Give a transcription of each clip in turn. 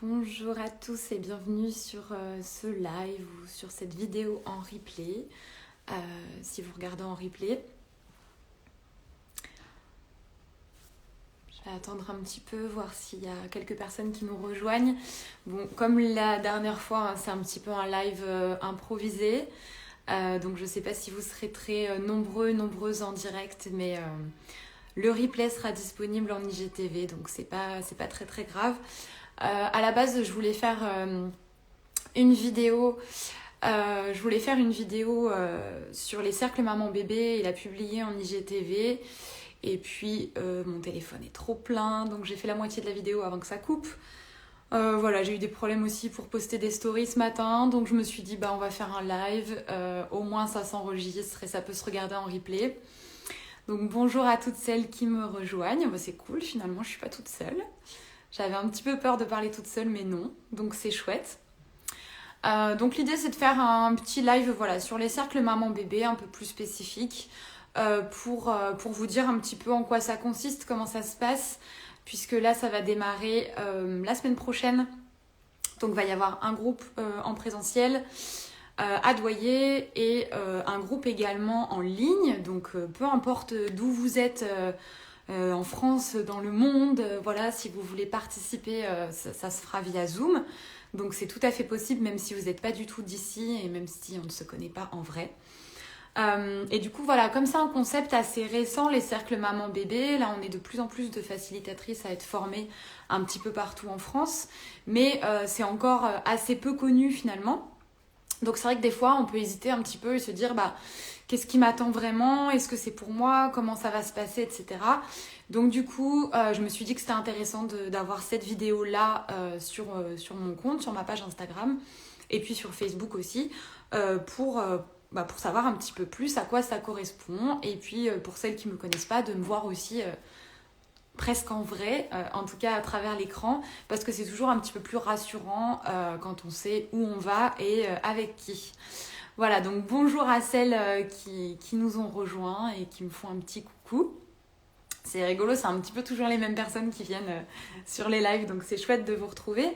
Bonjour à tous et bienvenue sur ce live ou sur cette vidéo en replay, si vous regardez en replay. Je vais attendre un petit peu, voir s'il y a quelques personnes qui nous rejoignent. Bon, comme la dernière fois, hein, c'est un petit peu un live improvisé, donc je ne sais pas si vous serez très nombreuses en direct, mais le replay sera disponible en IGTV, donc c'est pas très grave. À la base, je voulais faire une vidéo. Sur les cercles maman-bébé et la publier en IGTV. Et puis, mon téléphone est trop plein, donc j'ai fait la moitié de la vidéo avant que ça coupe. Voilà, j'ai eu des problèmes aussi pour poster des stories ce matin, donc je me suis dit, on va faire un live. Au moins, ça s'enregistre et ça peut se regarder en replay. Donc, bonjour à toutes celles qui me rejoignent. C'est cool, finalement, je suis pas toute seule. J'avais un petit peu peur de parler toute seule, mais non. Donc c'est chouette. Donc l'idée, c'est de faire un petit live sur les cercles maman-bébé, un peu plus spécifique, pour vous dire un petit peu en quoi ça consiste, comment ça se passe, puisque là, ça va démarrer la semaine prochaine. Donc il va y avoir un groupe en présentiel à Douai et un groupe également en ligne. Donc peu importe d'où vous êtes en France, dans le monde, si vous voulez participer, ça se fera via Zoom. Donc c'est tout à fait possible, même si vous n'êtes pas du tout d'ici et même si on ne se connaît pas en vrai. Et du coup, comme c'est un concept assez récent, les cercles maman-bébé, là on est de plus en plus de facilitatrices à être formées un petit peu partout en France, mais c'est encore assez peu connu finalement. Donc c'est vrai que des fois on peut hésiter un petit peu et se dire qu'est-ce qui m'attend vraiment, est-ce que c'est pour moi, comment ça va se passer, etc. Donc du coup je me suis dit que c'était intéressant d'avoir cette vidéo là sur mon compte, sur ma page Instagram et puis sur Facebook aussi pour savoir un petit peu plus à quoi ça correspond et puis pour celles qui ne me connaissent pas de me voir aussi presque en vrai, en tout cas à travers l'écran, parce que c'est toujours un petit peu plus rassurant quand on sait où on va et avec qui. Voilà, donc bonjour à celles qui nous ont rejoints et qui me font un petit coucou. C'est rigolo, c'est un petit peu toujours les mêmes personnes qui viennent sur les lives, donc c'est chouette de vous retrouver.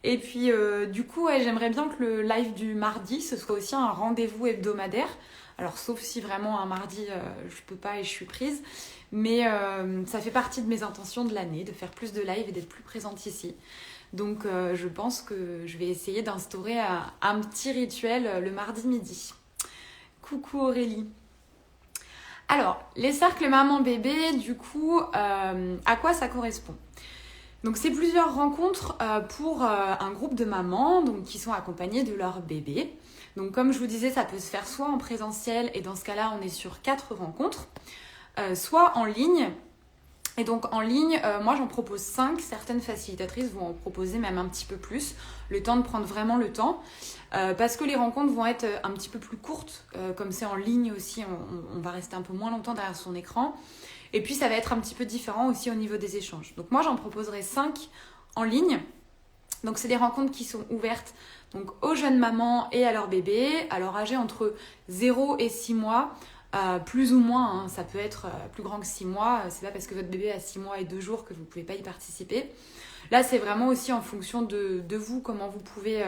Et puis du coup, j'aimerais bien que le live du mardi, ce soit aussi un rendez-vous hebdomadaire. Alors sauf si vraiment un mardi, je peux pas et je suis prise. Mais ça fait partie de mes intentions de l'année, de faire plus de live et d'être plus présente ici. Donc je pense que je vais essayer d'instaurer un petit rituel le mardi midi. Coucou Aurélie. Alors, les cercles maman-bébé, du coup, à quoi ça correspond ? Donc c'est plusieurs rencontres pour un groupe de mamans donc, qui sont accompagnées de leur bébé. Donc comme je vous disais, ça peut se faire soit en présentiel et dans ce cas-là, on est sur 4 rencontres. Soit en ligne. Et donc en ligne, moi j'en propose 5. Certaines facilitatrices vont en proposer même un petit peu plus. Le temps de prendre vraiment le temps. Parce que les rencontres vont être un petit peu plus courtes. Comme c'est en ligne aussi, on va rester un peu moins longtemps derrière son écran. Et puis ça va être un petit peu différent aussi au niveau des échanges. Donc moi j'en proposerai 5 en ligne. Donc c'est des rencontres qui sont ouvertes donc, aux jeunes mamans et à leurs bébés, alors âgés entre 0 et 6 mois. Plus ou moins, hein, ça peut être plus grand que 6 mois. C'est pas parce que votre bébé a 6 mois et 2 jours que vous ne pouvez pas y participer. Là, c'est vraiment aussi en fonction de vous, comment vous pouvez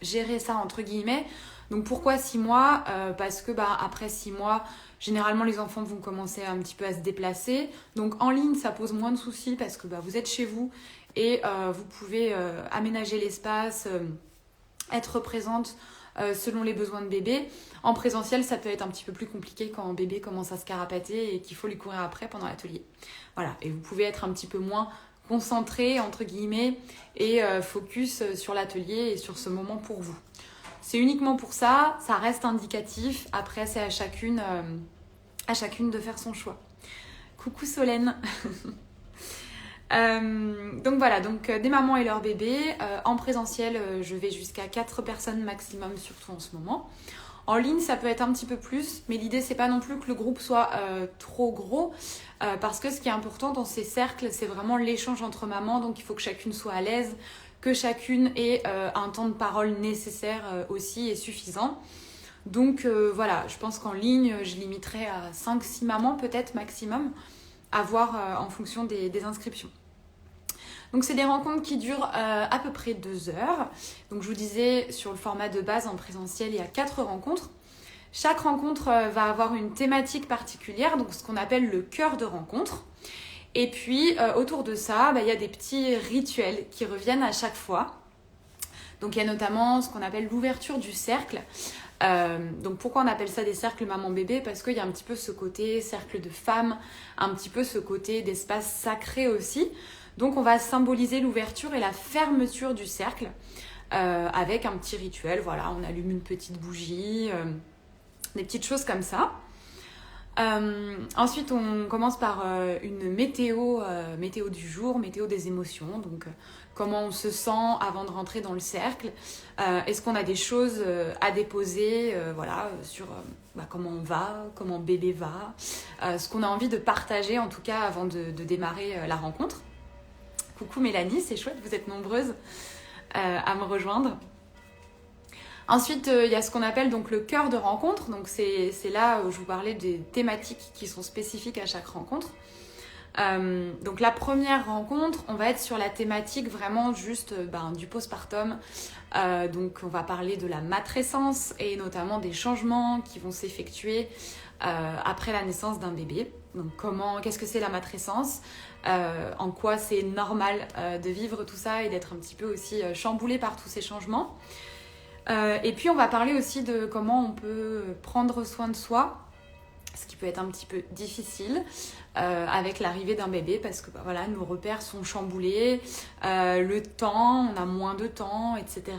gérer ça, entre guillemets. Donc, pourquoi 6 mois ? Parce que après 6 mois, généralement, les enfants vont commencer un petit peu à se déplacer. Donc, en ligne, ça pose moins de soucis parce que vous êtes chez vous et vous pouvez aménager l'espace, être présente selon les besoins de bébé. En présentiel, ça peut être un petit peu plus compliqué quand un bébé commence à se carapater et qu'il faut lui courir après pendant l'atelier. Voilà, et vous pouvez être un petit peu moins concentré, entre guillemets, et focus sur l'atelier et sur ce moment pour vous. C'est uniquement pour ça, ça reste indicatif. Après, c'est à chacune de faire son choix. Coucou Solène. Donc voilà, des mamans et leurs bébés. En présentiel, je vais jusqu'à 4 personnes maximum, surtout en ce moment. En ligne, ça peut être un petit peu plus, mais l'idée, c'est pas non plus que le groupe soit trop gros, parce que ce qui est important dans ces cercles, c'est vraiment l'échange entre mamans, donc il faut que chacune soit à l'aise, que chacune ait un temps de parole nécessaire aussi et suffisant. Donc voilà, je pense qu'en ligne, je limiterai à 5-6 mamans peut-être maximum, à voir en fonction des inscriptions. Donc c'est des rencontres qui durent à peu près 2 heures. Donc je vous disais, sur le format de base en présentiel, il y a 4 rencontres. Chaque rencontre va avoir une thématique particulière, donc ce qu'on appelle le cœur de rencontre. Et puis autour de ça, il y a des petits rituels qui reviennent à chaque fois. Donc il y a notamment ce qu'on appelle l'ouverture du cercle. Donc pourquoi on appelle ça des cercles maman-bébé? Parce qu'il y a un petit peu ce côté cercle de femmes, un petit peu ce côté d'espace sacré aussi. Donc on va symboliser l'ouverture et la fermeture du cercle avec un petit rituel. Voilà, on allume une petite bougie, des petites choses comme ça. Ensuite, on commence par une météo du jour, météo des émotions. Donc, comment on se sent avant de rentrer dans le cercle. Est-ce qu'on a des choses à déposer sur comment on va, comment bébé va, ce qu'on a envie de partager en tout cas avant de démarrer la rencontre. Coucou Mélanie, c'est chouette, vous êtes nombreuses à me rejoindre. Ensuite, il y a ce qu'on appelle donc le cœur de rencontre. Donc c'est là où je vous parlais des thématiques qui sont spécifiques à chaque rencontre. Donc la première rencontre, on va être sur la thématique vraiment juste du postpartum. Donc on va parler de la matrescence et notamment des changements qui vont s'effectuer après la naissance d'un bébé. Donc qu'est-ce que c'est la matrescence, en quoi c'est normal de vivre tout ça et d'être un petit peu aussi chamboulé par tous ces changements. Et puis on va parler aussi de comment on peut prendre soin de soi, ce qui peut être un petit peu difficile avec l'arrivée d'un bébé parce que nos repères sont chamboulés, le temps, on a moins de temps, etc.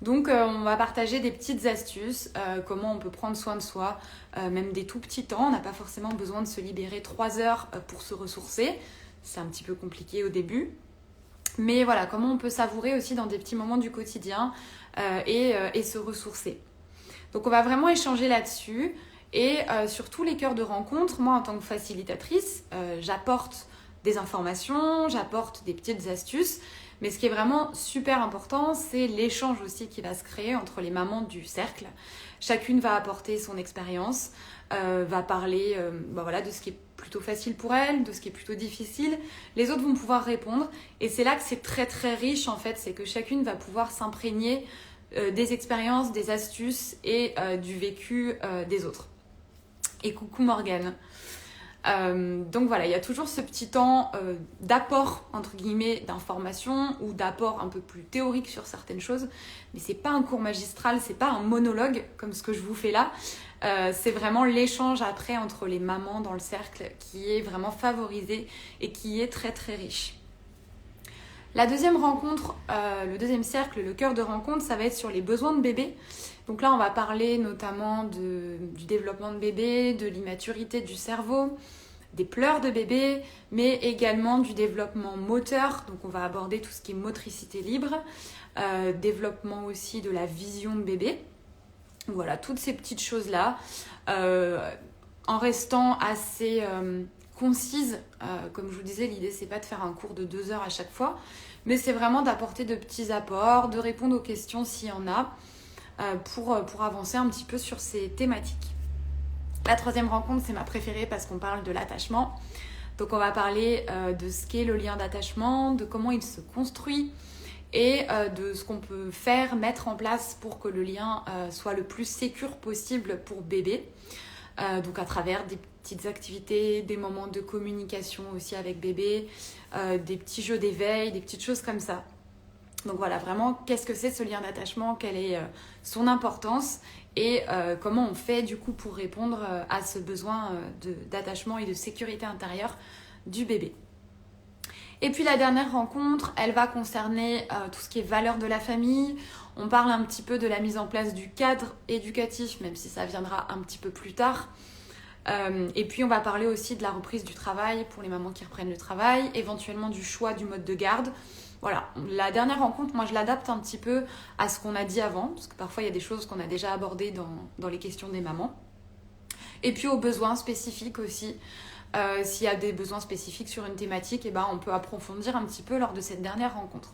Donc on va partager des petites astuces, comment on peut prendre soin de soi, même des tout petits temps. On n'a pas forcément besoin de se libérer 3 heures pour se ressourcer, c'est un petit peu compliqué au début. Mais voilà, comment on peut savourer aussi dans des petits moments du quotidien et se ressourcer. Donc on va vraiment échanger là-dessus. Et sur tous les cœurs de rencontre, moi en tant que facilitatrice, j'apporte des informations, j'apporte des petites astuces. Mais ce qui est vraiment super important, c'est l'échange aussi qui va se créer entre les mamans du cercle. Chacune va apporter son expérience, va parler de ce qui est plutôt facile pour elle, de ce qui est plutôt difficile. Les autres vont pouvoir répondre. Et c'est là que c'est très très riche en fait, c'est que chacune va pouvoir s'imprégner des expériences, des astuces et du vécu des autres. Et coucou Morgane. Donc voilà, il y a toujours ce petit temps d'apport entre guillemets d'information ou d'apport un peu plus théorique sur certaines choses, mais c'est pas un cours magistral, c'est pas un monologue comme ce que je vous fais là. C'est vraiment l'échange après entre les mamans dans le cercle qui est vraiment favorisé et qui est très très riche. La deuxième rencontre, le deuxième cercle, le cœur de rencontre, ça va être sur les besoins de bébé. Donc là, on va parler notamment du développement de bébé, de l'immaturité du cerveau, des pleurs de bébé, mais également du développement moteur. Donc on va aborder tout ce qui est motricité libre, développement aussi de la vision de bébé. Donc voilà, toutes ces petites choses-là, en restant assez concise. Comme je vous disais, l'idée, c'est pas de faire un cours de 2 heures à chaque fois, mais c'est vraiment d'apporter de petits apports, de répondre aux questions s'il y en a, pour avancer un petit peu sur ces thématiques. La troisième rencontre, c'est ma préférée parce qu'on parle de l'attachement. Donc on va parler de ce qu'est le lien d'attachement, de comment il se construit et de ce qu'on peut faire, mettre en place pour que le lien soit le plus sécure possible pour bébé. Donc à travers des petites activités, des moments de communication aussi avec bébé, des petits jeux d'éveil, des petites choses comme ça. Donc voilà, vraiment, qu'est-ce que c'est ce lien d'attachement, quelle est son importance et comment on fait du coup pour répondre à ce besoin d'attachement et de sécurité intérieure du bébé. Et puis la dernière rencontre, elle va concerner tout ce qui est valeurs de la famille. On parle un petit peu de la mise en place du cadre éducatif, même si ça viendra un petit peu plus tard. Et puis on va parler aussi de la reprise du travail pour les mamans qui reprennent le travail, éventuellement du choix du mode de garde. Voilà, la dernière rencontre, moi je l'adapte un petit peu à ce qu'on a dit avant, parce que parfois il y a des choses qu'on a déjà abordées dans les questions des mamans. Et puis aux besoins spécifiques aussi. S'il y a des besoins spécifiques sur une thématique, on peut approfondir un petit peu lors de cette dernière rencontre.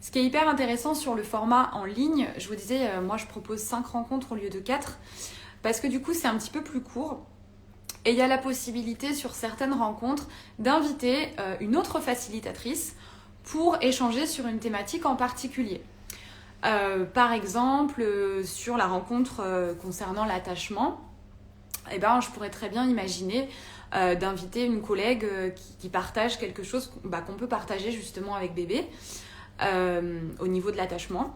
Ce qui est hyper intéressant sur le format en ligne, je vous disais, moi je propose 5 rencontres au lieu de 4, parce que du coup c'est un petit peu plus court. Et il y a la possibilité sur certaines rencontres d'inviter une autre facilitatrice pour échanger sur une thématique en particulier. Par exemple, sur la rencontre concernant l'attachement, eh ben, je pourrais très bien imaginer d'inviter une collègue qui partage quelque chose qu'on peut partager justement avec bébé au niveau de l'attachement.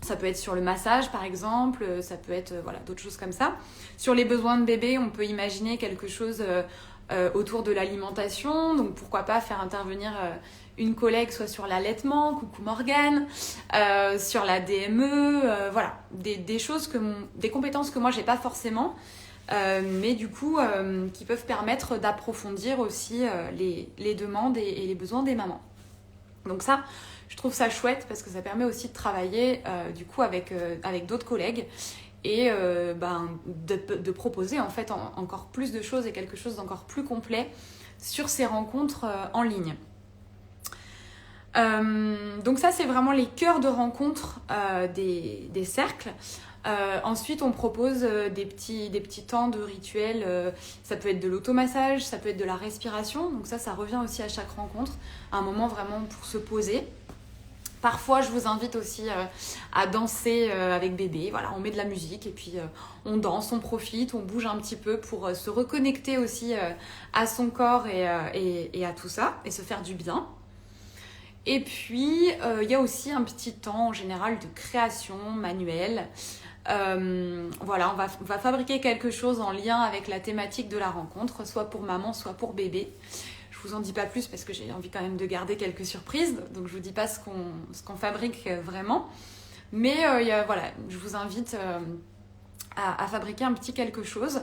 Ça peut être sur le massage par exemple, ça peut être d'autres choses comme ça. Sur les besoins de bébé, on peut imaginer quelque chose autour de l'alimentation, donc pourquoi pas faire intervenir une collègue soit sur l'allaitement, coucou Morgane, sur la DME, des choses des compétences que moi j'ai pas forcément, mais du coup qui peuvent permettre d'approfondir aussi les demandes et les besoins des mamans. Donc ça, je trouve ça chouette parce que ça permet aussi de travailler du coup avec d'autres collègues et de proposer en fait encore plus de choses et quelque chose d'encore plus complet sur ces rencontres en ligne. Donc ça, c'est vraiment les cœurs de rencontre des cercles. Ensuite, on propose des petits temps de rituels. Ça peut être de l'automassage, ça peut être de la respiration. Donc ça revient aussi à chaque rencontre. Un moment vraiment pour se poser. Parfois, je vous invite aussi à danser avec bébé. Voilà, on met de la musique et puis on danse, on profite, on bouge un petit peu pour se reconnecter aussi à son corps et à tout ça et se faire du bien. Et puis, il y a aussi un petit temps en général de création manuelle. On va fabriquer quelque chose en lien avec la thématique de la rencontre, soit pour maman, soit pour bébé. Je vous en dis pas plus parce que j'ai envie quand même de garder quelques surprises, donc je vous dis pas ce qu'on fabrique vraiment. Mais je vous invite à fabriquer un petit quelque chose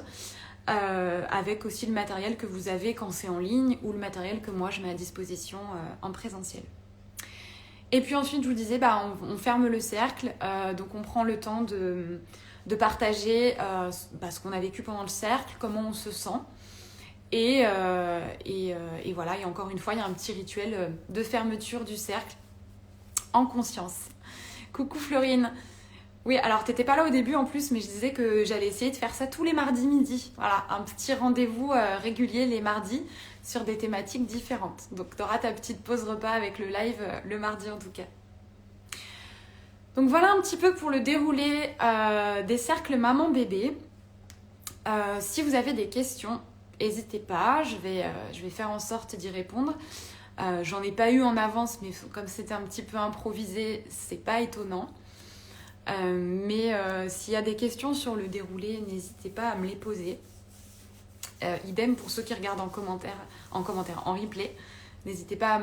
avec aussi le matériel que vous avez quand c'est en ligne ou le matériel que moi je mets à disposition en présentiel. Et puis ensuite, je vous disais, on ferme le cercle, donc on prend le temps de partager ce qu'on a vécu pendant le cercle, comment on se sent. Et voilà, et encore une fois, il y a un petit rituel de fermeture du cercle en conscience. Coucou Florine. Oui, alors t'étais pas là au début en plus, mais je disais que j'allais essayer de faire ça tous les mardis midi. Voilà, un petit rendez-vous régulier les mardis sur des thématiques différentes. Donc t'auras ta petite pause repas avec le live le mardi en tout cas. Donc voilà un petit peu pour le déroulé des cercles maman-bébé. Si vous avez des questions, n'hésitez pas, je vais faire en sorte d'y répondre. J'en ai pas eu en avance, mais comme c'était un petit peu improvisé, c'est pas étonnant. Mais s'il y a des questions sur le déroulé, n'hésitez pas à me les poser. Idem pour ceux qui regardent en replay. N'hésitez pas à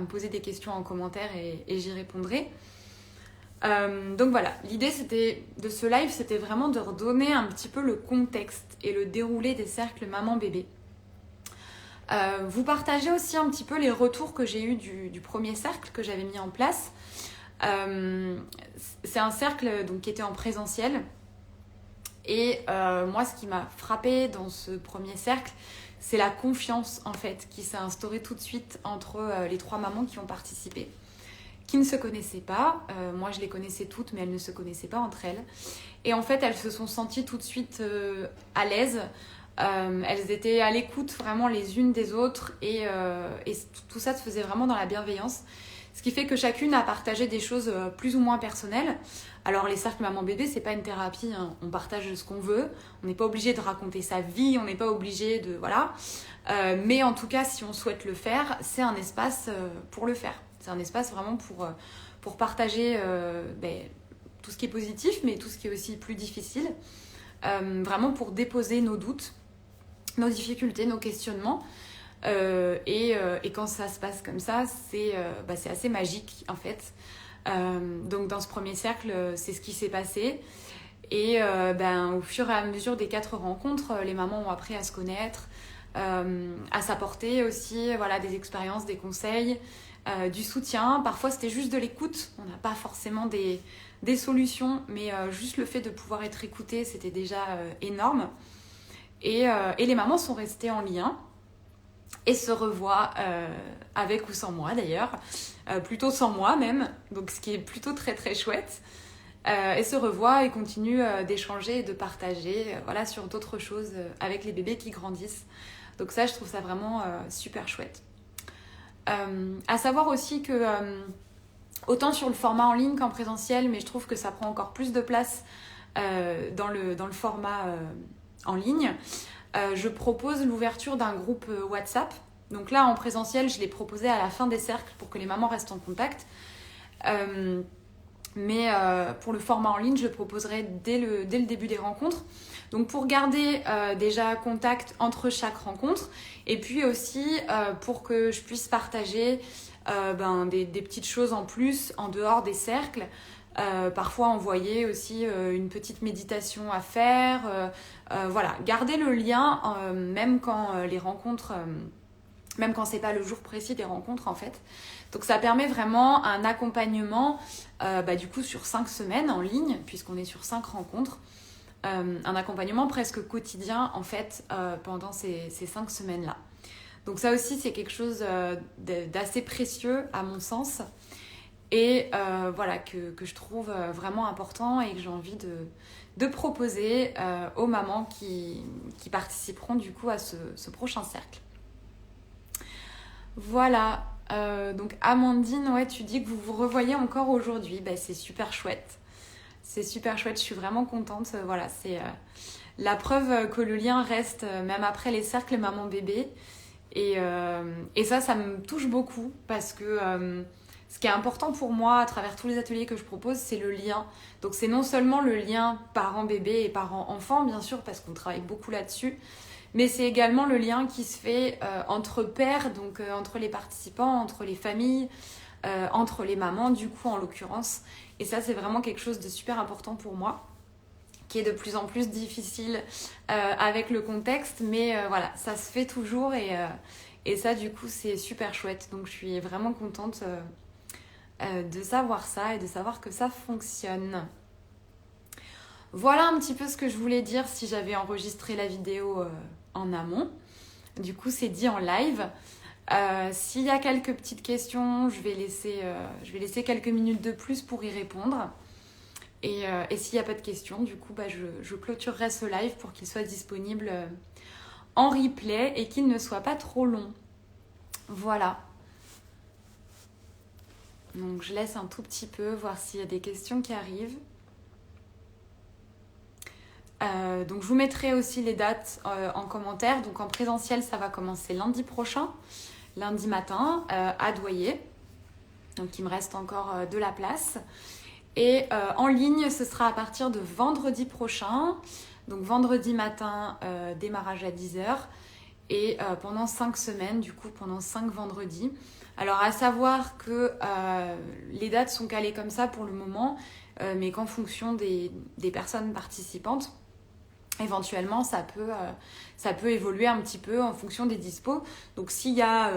me poser des questions en commentaire et j'y répondrai. Donc voilà, l'idée de ce live, c'était vraiment de redonner un petit peu le contexte et le déroulé des cercles maman-bébé. Vous partagez aussi un petit peu les retours que j'ai eus du premier cercle que j'avais mis en place. C'est un cercle donc, qui était en présentiel et moi ce qui m'a frappée dans ce premier cercle, c'est la confiance en fait qui s'est instaurée tout de suite entre les 3 mamans qui ont participé, qui ne se connaissaient pas. Moi je les connaissais toutes mais elles ne se connaissaient pas entre elles et en fait elles se sont senties tout de suite à l'aise. Elles étaient à l'écoute vraiment les unes des autres et tout ça se faisait vraiment dans la bienveillance. Ce qui fait que chacune a partagé des choses plus ou moins personnelles. Alors les cercles maman-bébé, c'est pas une thérapie, hein. On partage ce qu'on veut. On n'est pas obligé de raconter sa vie, on n'est pas obligé de... Voilà. Mais en tout cas, si on souhaite le faire, c'est un espace pour le faire. C'est un espace vraiment pour partager tout ce qui est positif, mais tout ce qui est aussi plus difficile. Vraiment pour déposer nos doutes, nos difficultés, nos questionnements. Et quand ça se passe comme ça, c'est assez magique en fait. Donc dans ce premier cercle, c'est ce qui s'est passé. Et au fur et à mesure des 4 rencontres, les mamans ont appris à se connaître, à s'apporter aussi des expériences, des conseils, du soutien. Parfois c'était juste de l'écoute, on n'a pas forcément des solutions, mais juste le fait de pouvoir être écoutée, c'était déjà énorme. Et les mamans sont restées en lien et se revoient avec ou sans moi d'ailleurs, plutôt sans moi même, donc ce qui est plutôt très très chouette. Et se revoient et continuent d'échanger et de partager sur d'autres choses avec les bébés qui grandissent. Donc ça, je trouve ça vraiment super chouette. À savoir aussi que autant sur le format en ligne qu'en présentiel, mais je trouve que ça prend encore plus de place dans le format en ligne, je propose l'ouverture d'un groupe WhatsApp. Donc là, en présentiel, je l'ai proposé à la fin des cercles pour que les mamans restent en contact. Mais pour le format en ligne, je le proposerai dès le début des rencontres. Donc pour garder déjà contact entre chaque rencontre, et puis aussi pour que je puisse partager des petites choses en plus en dehors des cercles. Parfois envoyer aussi une petite méditation à faire. Voilà, garder le lien même quand les rencontres... même quand c'est pas le jour précis des rencontres en fait. Donc ça permet vraiment un accompagnement du coup sur 5 semaines en ligne, puisqu'on est sur 5 rencontres. Un accompagnement presque quotidien en fait pendant ces 5 semaines-là. Donc ça aussi c'est quelque chose d'assez précieux à mon sens et voilà que je trouve vraiment important et que j'ai envie de proposer aux mamans qui participeront du coup à ce prochain cercle. Voilà, donc Amandine, ouais, tu dis que vous vous revoyez encore aujourd'hui, c'est super chouette. C'est super chouette, je suis vraiment contente. Voilà, c'est la preuve que le lien reste même après les cercles maman-bébé. Et ça me touche beaucoup parce que ce qui est important pour moi à travers tous les ateliers que je propose, c'est le lien. Donc c'est non seulement le lien parent-bébé et parent-enfant, bien sûr, parce qu'on travaille beaucoup là-dessus, mais c'est également le lien qui se fait entre pairs, donc entre les participants, entre les familles, entre les mamans, du coup, en l'occurrence. Et ça, c'est vraiment quelque chose de super important pour moi, qui est de plus en plus difficile avec le contexte. Mais voilà, ça se fait toujours et ça, du coup, c'est super chouette. Donc, je suis vraiment contente de savoir ça et de savoir que ça fonctionne. Voilà un petit peu ce que je voulais dire si j'avais enregistré la vidéo en amont. Du coup, c'est dit en live. S'il y a quelques petites questions, je vais laisser quelques minutes de plus pour y répondre. Et s'il n'y a pas de questions, du coup, je clôturerai ce live pour qu'il soit disponible en replay et qu'il ne soit pas trop long. Voilà. Donc, je laisse un tout petit peu voir s'il y a des questions qui arrivent. Donc, je vous mettrai aussi les dates en commentaire. Donc, en présentiel, ça va commencer lundi prochain. Lundi matin à Douai. Donc il me reste encore de la place. Et en ligne, ce sera à partir de vendredi prochain. Donc vendredi matin, démarrage à 10h. Et pendant 5 semaines, du coup pendant 5 vendredis. Alors à savoir que les dates sont calées comme ça pour le moment, mais qu'en fonction des personnes participantes, éventuellement, ça peut évoluer un petit peu en fonction des dispos. Donc, s'il y a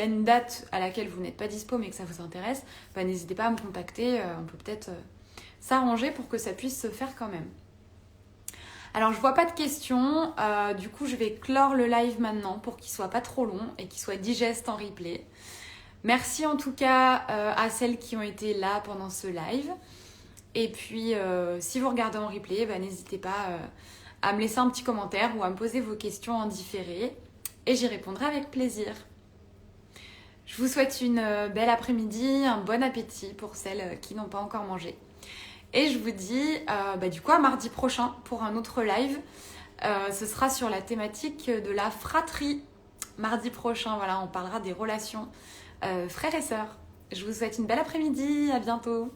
une date à laquelle vous n'êtes pas dispo mais que ça vous intéresse, n'hésitez pas à me contacter. On peut peut-être s'arranger pour que ça puisse se faire quand même. Alors, je vois pas de questions. Du coup, je vais clore le live maintenant pour qu'il soit pas trop long et qu'il soit digeste en replay. Merci en tout cas à celles qui ont été là pendant ce live. Et puis, si vous regardez en replay, n'hésitez pas à me laisser un petit commentaire ou à me poser vos questions en différé. Et j'y répondrai avec plaisir. Je vous souhaite une belle après-midi, un bon appétit pour celles qui n'ont pas encore mangé. Et je vous dis du coup à mardi prochain pour un autre live. Ce sera sur la thématique de la fratrie. Mardi prochain, voilà, on parlera des relations frères et sœurs. Je vous souhaite une belle après-midi, à bientôt.